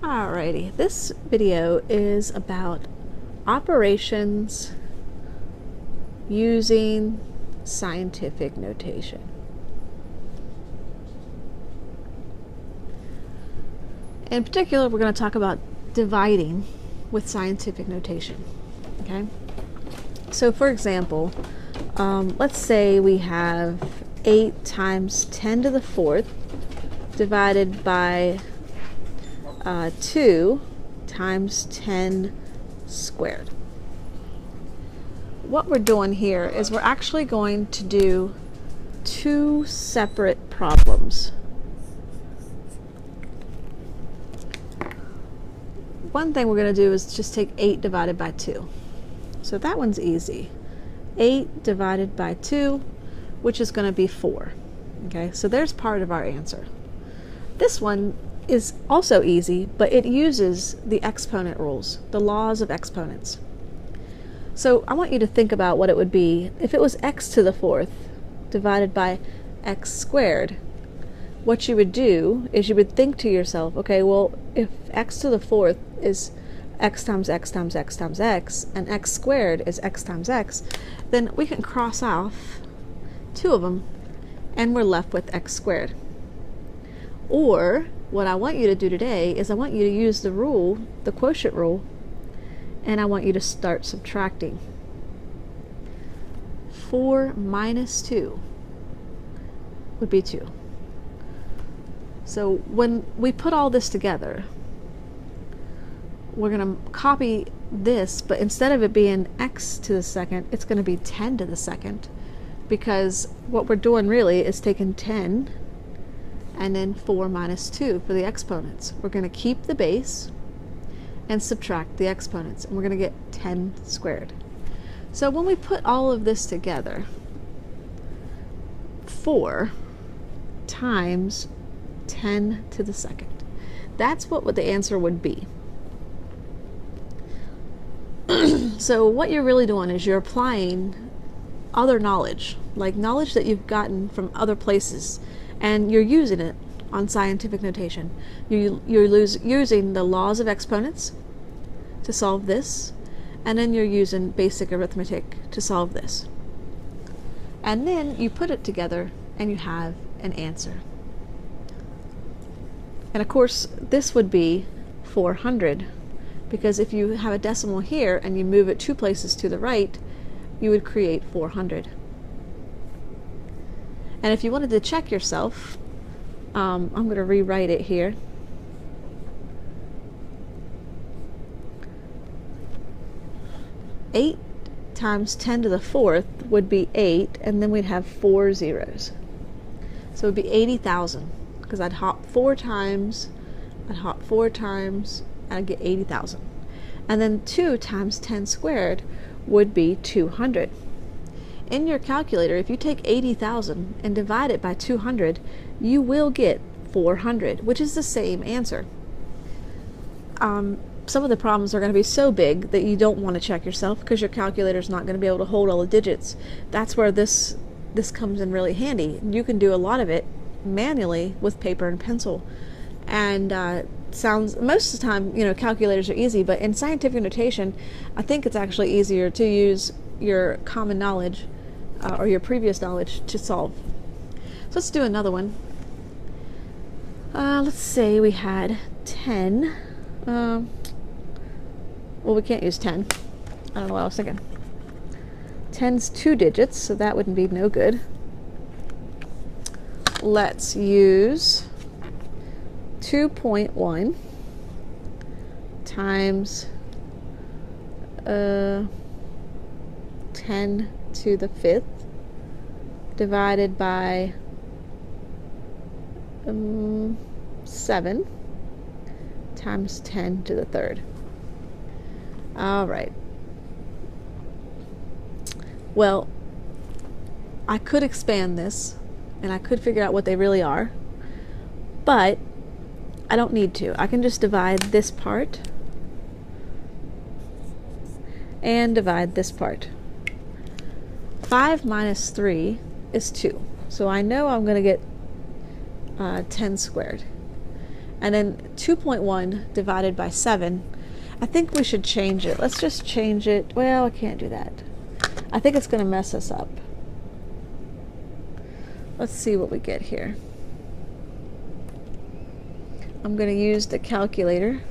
Alrighty, this video is about operations using scientific notation. In particular, we're going to talk about dividing with scientific notation. Okay? So for example, let's say we have 8 times 10 to the 4th divided by 2 times 10 squared. What we're doing here is we're actually going to do 2 separate problems. One thing we're going to do is just take 8 divided by 2. So that one's easy. 8 divided by 2, which is going to be 4. Okay, so there's part of our answer. This one is also easy, but it uses the exponent rules, the laws of exponents. So I want you to think about what it would be if it was x to the 4th divided by x squared. What you would do is you would think to yourself, okay, well, if x to the 4th is x times x times x times x, and x squared is x times x, then we can cross off 2 of them, and we're left with x squared. Or what I want you to do today is I want you to use the rule, the quotient rule, and I want you to start subtracting. 4 minus 2 would be 2. So when we put all this together, we're going to copy this, but instead of it being x to the second, it's going to be 10 to the second, because what we're doing really is taking 10 and then 4 minus 2 for the exponents. We're going to keep the base and subtract the exponents, and we're going to get 10 squared. So when we put all of this together, 4 times 10 to the second. That's what the answer would be. So what you're really doing is you're applying other knowledge, like knowledge that you've gotten from other places, and you're using it on scientific notation. You're using the laws of exponents to solve this, and then you're using basic arithmetic to solve this. And then you put it together and you have an answer. And of course, this would be 400, because if you have a decimal here and you move it 2 places to the right, you would create 400. And if you wanted to check yourself, I'm going to rewrite it here. Eight times 10 to the 4th would be 8, and then we'd have 4 zeros. So it would be 80,000, because I'd hop 4 times, I'd hop 4 times, and I'd get 80,000. And then 2 times 10 squared would be 200. In your calculator, if you take 80,000 and divide it by 200, you will get 400, which is the same answer. Some of the problems are going to be so big that you don't want to check yourself, because your calculator is not going to be able to hold all the digits. That's where this comes in really handy. You can do a lot of it manually with paper and pencil. And most of the time, you know, calculators are easy, but in scientific notation, I think it's actually easier to use your common knowledge or your previous knowledge to solve. So let's do another one. Let's say we had 10. Well, we can't use 10. I don't know what I was thinking. 10's 2 digits, so that wouldn't be no good. Let's use 2.1 times 10 to the 5th divided by 7 times 10 to the 3rd. All right. Well, I could expand this and I could figure out what they really are, but I don't need to. I can just divide this part and divide this part. 5 minus 3 is 2. So I know I'm going to get 10 squared. And then 2.1 divided by 7. I think we should change it. Let's just change it. Well, I can't do that. I think it's going to mess us up. Let's see what we get here. I'm going to use the calculator,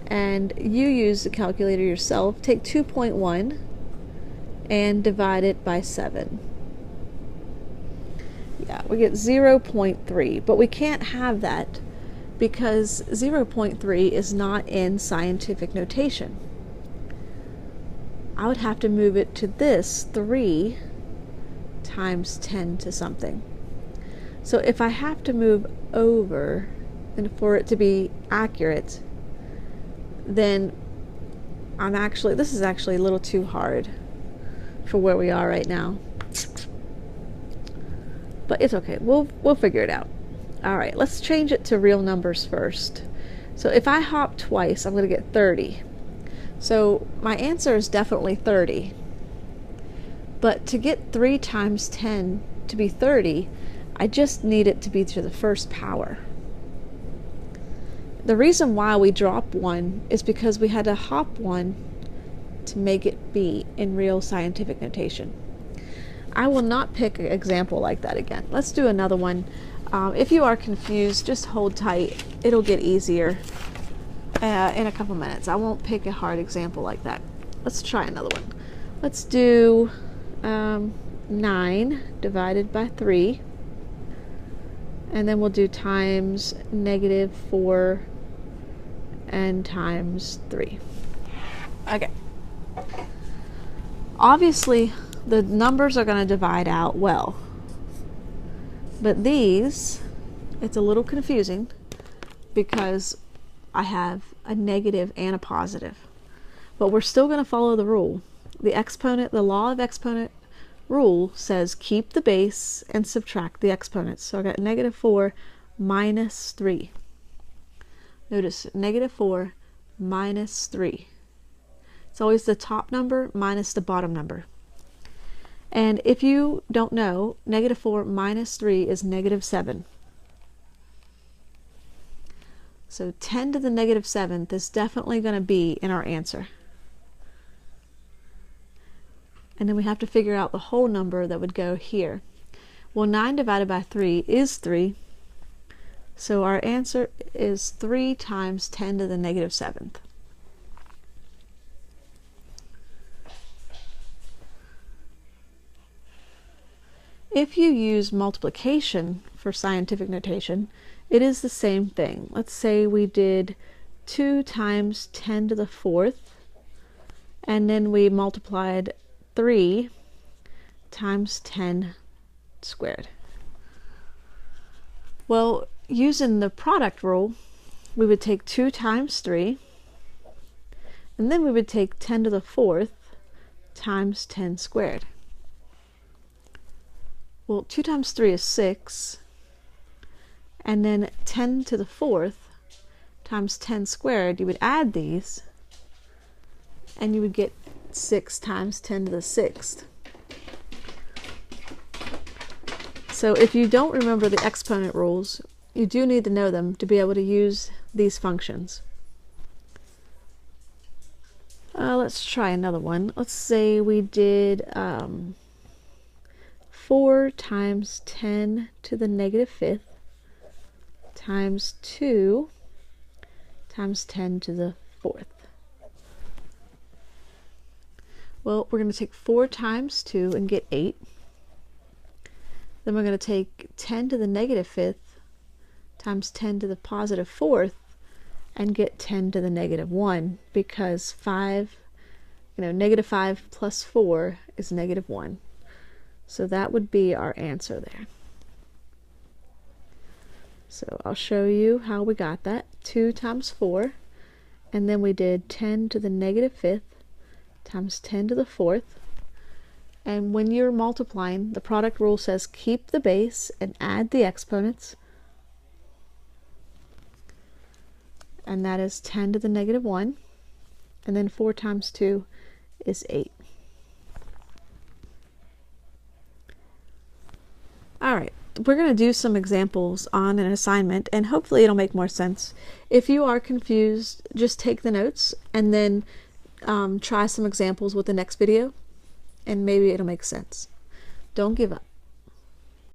and you use the calculator yourself. Take 2.1 and divide it by 7. Yeah, we get 0.3, but we can't have that because 0.3 is not in scientific notation. I would have to move it to this 3 times 10 to something. So if I have to move over and for it to be accurate, then this is actually a little too hard for where we are right now. But it's okay. We'll figure it out. All right, let's change it to real numbers first. So if I hop twice, I'm going to get 30. So my answer is definitely 30. But to get 3 times 10 to be 30, I just need it to be to the first power. The reason why we drop 1 is because we had to hop 1 to make it be in real scientific notation. I will not pick an example like that again. Let's do another one. If you are confused, just hold tight. It'll get easier in a couple minutes. I won't pick a hard example like that. Let's try another one. Let's do 9 divided by 3. And then we'll do times -4 and times 3. Okay. Obviously, the numbers are going to divide out well. But these, it's a little confusing because I have a negative and a positive. But we're still going to follow the rule. The law of exponent rule says keep the base and subtract the exponents. So I got -4 minus 3. Notice -4 minus 3. It's always the top number minus the bottom number. And if you don't know, -4 minus 3 is -7. So 10 to the -7th is definitely going to be in our answer. And then we have to figure out the whole number that would go here. Well, 9 divided by 3 is 3. So our answer is 3 times 10 to the -7th. If you use multiplication for scientific notation, it is the same thing. Let's say we did 2 times 10 to the 4th, and then we multiplied 3 times 10 squared. Well, using the product rule, we would take 2 times 3, and then we would take 10 to the 4th times 10 squared. Well, 2 times 3 is 6, and then 10 to the 4th times 10 squared, you would add these, and you would get 6 times 10 to the 6th. So if you don't remember the exponent rules, you do need to know them to be able to use these functions. Let's try another one. Let's say we did 4 times 10 to the -5th times 2 times 10 to the 4th. Well, we're going to take 4 times 2 and get 8. Then we're going to take 10 to the -5th times 10 to the +4th and get 10 to the -1, because -5 plus 4 is -1. So that would be our answer there. So I'll show you how we got that. 2 times 4, and then we did 10 to the -5th times 10 to the 4th. And when you're multiplying, the product rule says keep the base and add the exponents. And that is 10 to the -1. And then 4 times 2 is 8. All right, we're going to do some examples on an assignment, and hopefully it'll make more sense. If you are confused, just take the notes and then try some examples with the next video, and maybe it'll make sense. Don't give up.